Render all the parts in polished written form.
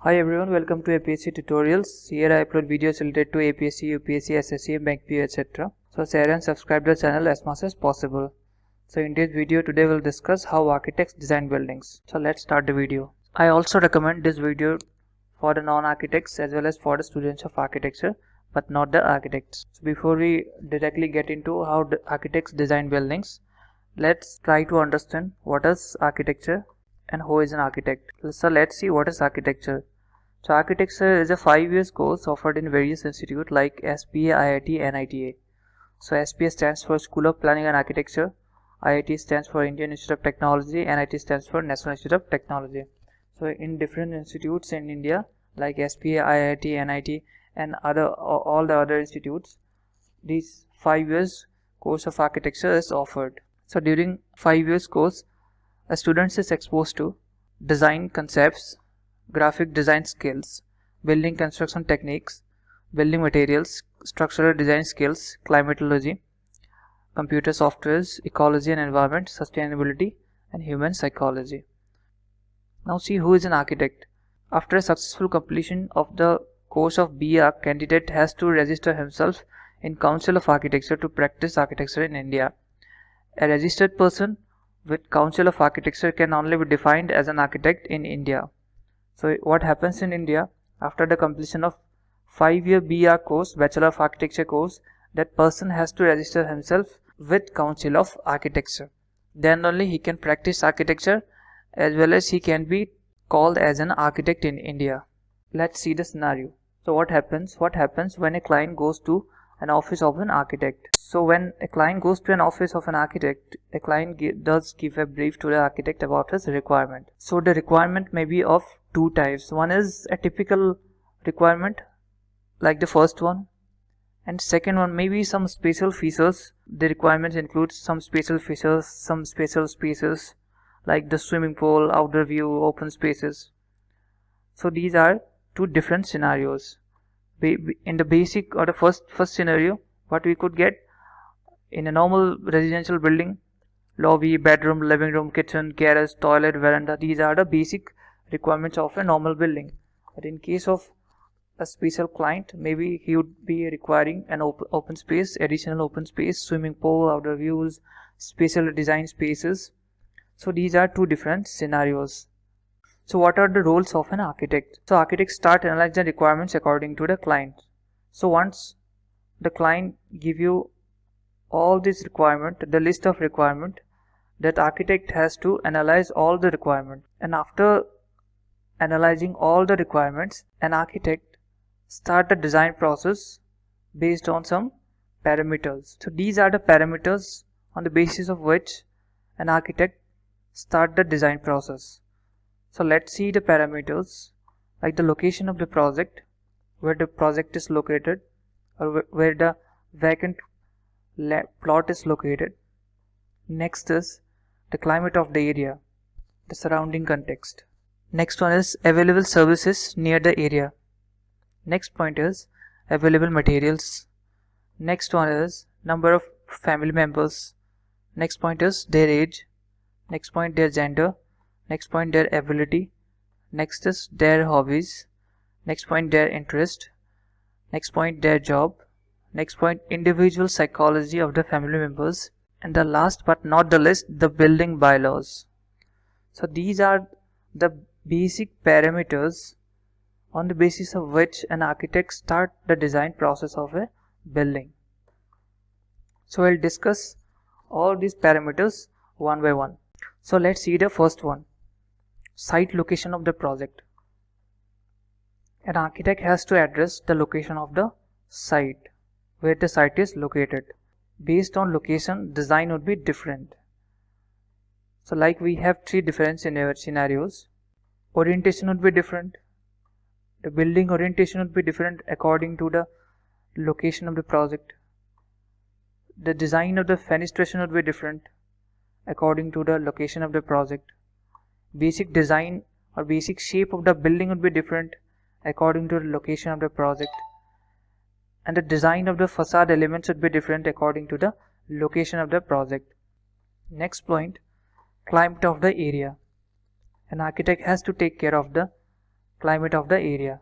Hi everyone, welcome to APSC tutorials. Here I upload videos related to APSC, UPSC, SSC, Bank PO, etc. So share and subscribe the channel as much as possible. So in this video today we'll discuss how architects design buildings. So let's start the video. I also recommend this video for the non-architects as well as for the students of architecture, but not the architects. So before we directly get into how the architects design buildings, let's try to understand what is architecture and who is an architect. So let's see what is architecture. So architecture is a 5 year course offered in various institutes like SPA, IIT, NITA. So SPA stands for School of Planning and Architecture, IIT stands for Indian Institute of Technology, NIT stands for National Institute of Technology. So in different institutes in India like SPA, IIT, NIT and all the other institutes, these 5 years course of architecture is offered. So during 5 years course, a student is exposed to design concepts, graphic design skills, building construction techniques, building materials, structural design skills, climatology, computer softwares, ecology and environment, sustainability, and human psychology. Now see who is an architect. After a successful completion of the course of BA, candidate has to register himself in Council of Architecture to practice architecture in India. A registered person with Council of Architecture can only be defined as an architect in India. So what happens in India after the completion of 5 year BR course, Bachelor of Architecture course, that person has to register himself with Council of Architecture. Then only he can practice architecture as well as he can be called as an architect in India. Let's see the scenario. So what happens when a client goes to an office of an architect? So when a client goes to an office of an architect, a client does give a brief to the architect about his requirement. So the requirement may be of two types. One is a typical requirement like the first one, and second one may be some special features. The requirements include some special features, some special spaces like the swimming pool, outdoor view, open spaces. So these are two different scenarios. In the basic or the first scenario, what we could get in a normal residential building, lobby, bedroom, living room, kitchen, garage, toilet, veranda, these are the basic requirements of a normal building. But in case of a special client, maybe he would be requiring an open space, additional open space, swimming pool, outdoor views, special design spaces. So these are two different scenarios. So what are the roles of an architect? So architects start analyzing the requirements according to the client. So once the client give you all this requirement, the list of requirement, that architect has to analyze all the requirement. And after analyzing all the requirements, an architect start the design process based on some parameters. So these are the parameters on the basis of which an architect start the design process. So let's see the parameters like the location of the project, where the project is located or where the vacant plot is located. Next is the climate of the area, the surrounding context. Next one is available services near the area. Next point is available materials. Next one is number of family members. Next point is their age. Next point their gender. Next point their ability. Next is their hobbies. Next point their interest. Next point their job. Next point individual psychology of the family members. And the last but not the least, the building bylaws. So these are the basic parameters on the basis of which an architect start the design process of a building. So we'll discuss all these parameters one by one. So let's see the first one. Site location of the project. An architect has to address the location of the site, where the site is located. Based on location, design would be different. So like we have three different scenarios. Orientation would be different. The building orientation would be different according to the location of the project. The design of the fenestration would be different according to the location of the project. Basic design or basic shape of the building would be different according to the location of the project. And the design of the facade elements would be different according to the location of the project. Next point, climate of the area. An architect has to take care of the climate of the area.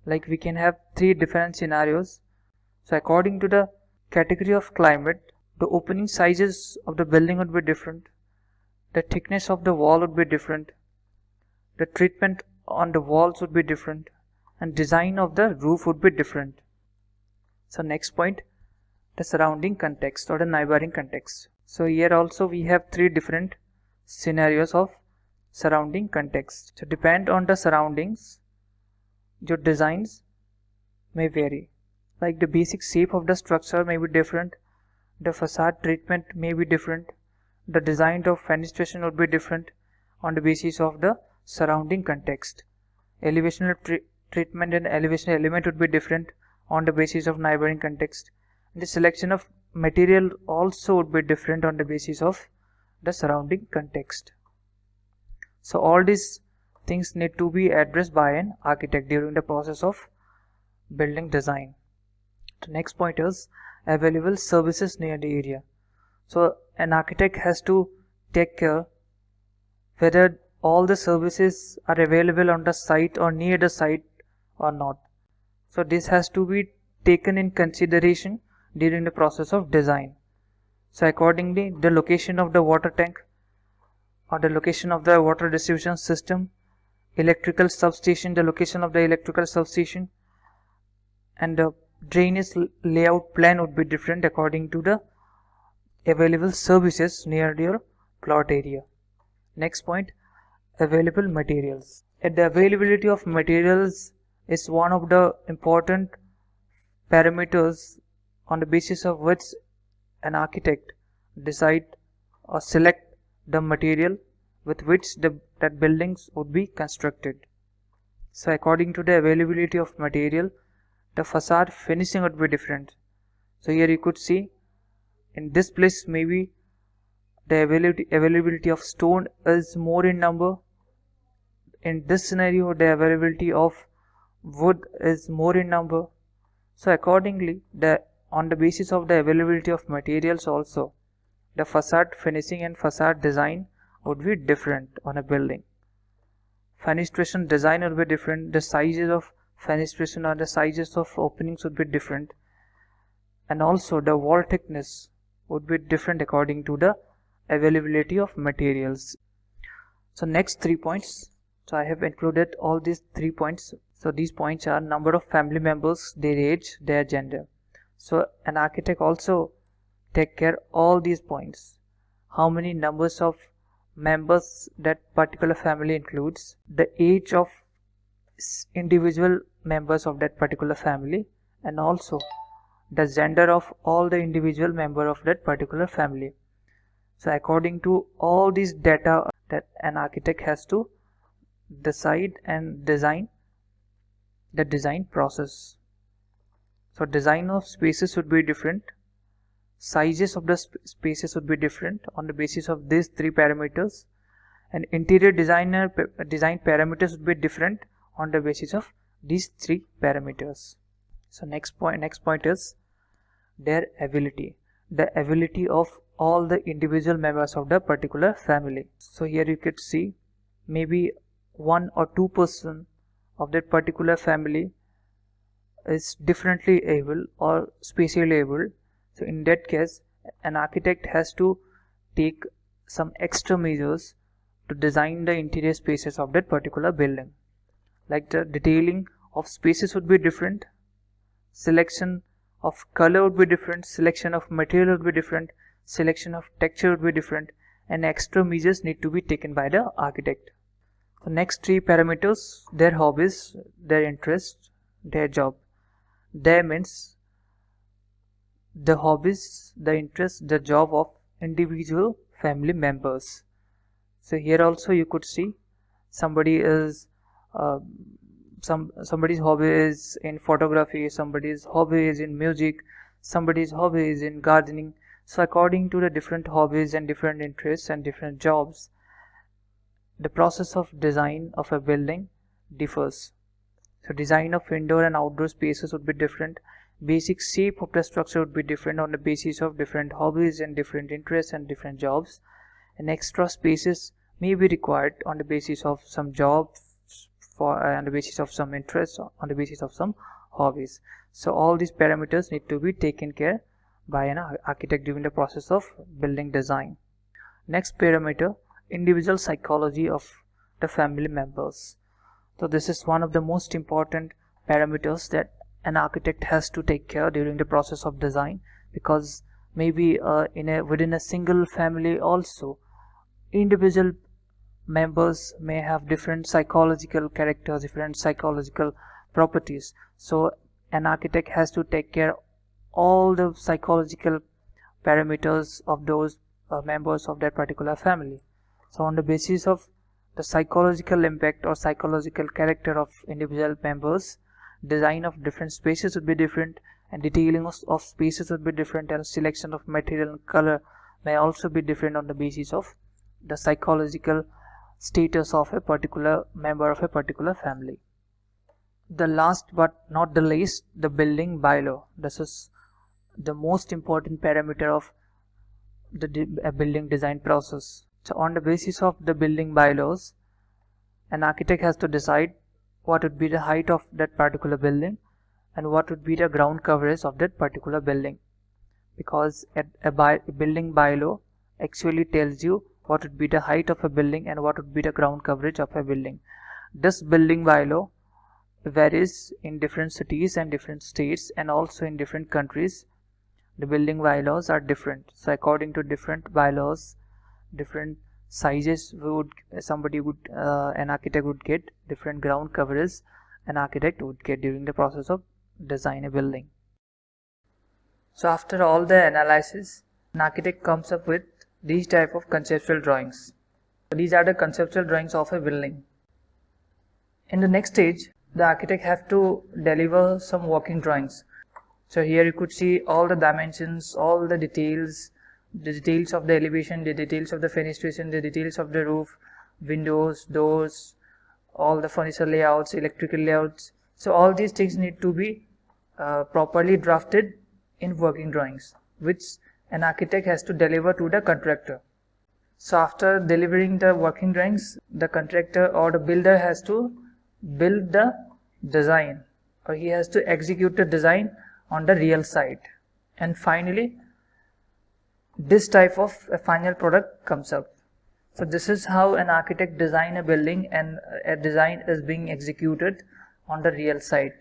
Like we can have three different scenarios. So according to the category of climate, the opening sizes of the building would be different, the thickness of the wall would be different, the treatment on the walls would be different, and design of the roof would be different. So next point, the surrounding context or the neighboring context. So here also we have three different scenarios of surrounding context. So depend on the surroundings, your designs may vary. Like the basic shape of the structure may be different, the facade treatment may be different, the design of fenestration would be different on the basis of the surrounding context. Elevation treatment and elevation element would be different on the basis of neighboring context. The selection of material also would be different on the basis of the surrounding context. So all these things need to be addressed by an architect during the process of building design. The next point is available services near the area. So an architect has to take care whether all the services are available on the site or near the site or not. So this has to be taken in consideration during the process of design. So accordingly, the location of the water tank or the location of the water distribution system, electrical substation, the location of the electrical substation, and the drainage layout plan would be different according to the available services near your plot area. Next point, available materials. The availability of materials is one of the important parameters on the basis of which an architect decide or select the material with which that buildings would be constructed. So according to the availability of material, the facade finishing would be different. So here you could see in this place maybe the availability of stone is more in number. In this scenario, the availability of wood is more in number. So accordingly, on the basis of the availability of materials also, the facade finishing and facade design would be different on a building. Fenestration design would be different, the sizes of fenestration or the sizes of openings would be different, and also the wall thickness would be different according to the availability of materials. So next 3 points. So I have included all these 3 points. So these points are number of family members, their age, their gender. So an architect also take care all these points. How many numbers of members that particular family includes, the age of individual members of that particular family, and also the gender of all the individual member of that particular family. So according to all these data that an architect has to decide and design the design process. So design of spaces would be different, sizes of the spaces would be different on the basis of these 3 parameters, and interior design parameters would be different on the basis of these 3 parameters. So next point is their ability, the ability of all the individual members of the particular family. So here you could see maybe 1 or 2% of that particular family is differently able or spatially able. So in that case, an architect has to take some extra measures to design the interior spaces of that particular building. Like the detailing of spaces would be different, selection of color would be different, selection of material would be different, selection of texture would be different, and extra measures need to be taken by the architect. The next 3 parameters, their hobbies, their interests, their job. There means the hobbies, the interests, the job of individual family members. So here also you could see somebody is somebody's hobby is in photography, somebody's hobby is in music, somebody's hobby is in gardening. So according to the different hobbies and different interests and different jobs, the process of design of a building differs. So design of indoor and outdoor spaces would be different. Basic shape of the structure would be different on the basis of different hobbies and different interests and different jobs. And extra spaces may be required on the basis of some jobs on the basis of some interests, on the basis of some hobbies. So all these parameters need to be taken care by an architect during the process of building design. Next parameter, individual psychology of the family members. So this is one of the most important parameters that an architect has to take care during the process of design, because maybe within a single family also individual members may have different psychological characters, different psychological properties. So an architect has to take care all the psychological parameters of those members of that particular family. So on the basis of the psychological impact or psychological character of individual members, design of different spaces would be different, and detailing of spaces would be different, and selection of material and color may also be different on the basis of the psychological status of a particular member of a particular family. The last but not the least, the building bylaw. This is the most important parameter of the building design process. So on the basis of the building bylaws, an architect has to decide what would be the height of that particular building and what would be the ground coverage of that particular building, because a building bylaw actually tells you what would be the height of a building and what would be the ground coverage of a building. This building bylaw varies in different cities and different states, and also in different countries the building bylaws are different. So according to different bylaws, different sizes an architect would get, different ground coverage an architect would get during the process of design a building. So after all the analysis, an architect comes up with these type of conceptual drawings. So these are the conceptual drawings of a building. In the next stage, the architect have to deliver some working drawings. So here you could see all the dimensions, all the details of the elevation, the details of the fenestration, the details of the roof, windows, doors, all the furniture layouts, electrical layouts. So all these things need to be properly drafted in working drawings, which an architect has to deliver to the contractor. So after delivering the working drawings, the contractor or the builder has to build the design, or he has to execute the design on the real site, and finally this type of a final product comes up. So this is how an architect design a building, and a design is being executed on the real site.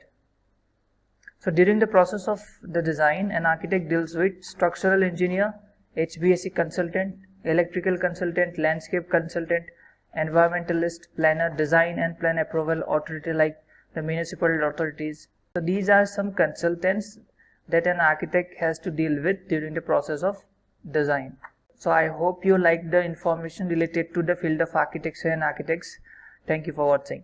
So during the process of the design, an architect deals with structural engineer, HVAC consultant, electrical consultant, landscape consultant, environmentalist, planner, design and plan approval authority like the municipal authorities. So these are some consultants that an architect has to deal with during the process of design. So I hope you like the information related to the field of architecture and architects. Thank you for watching.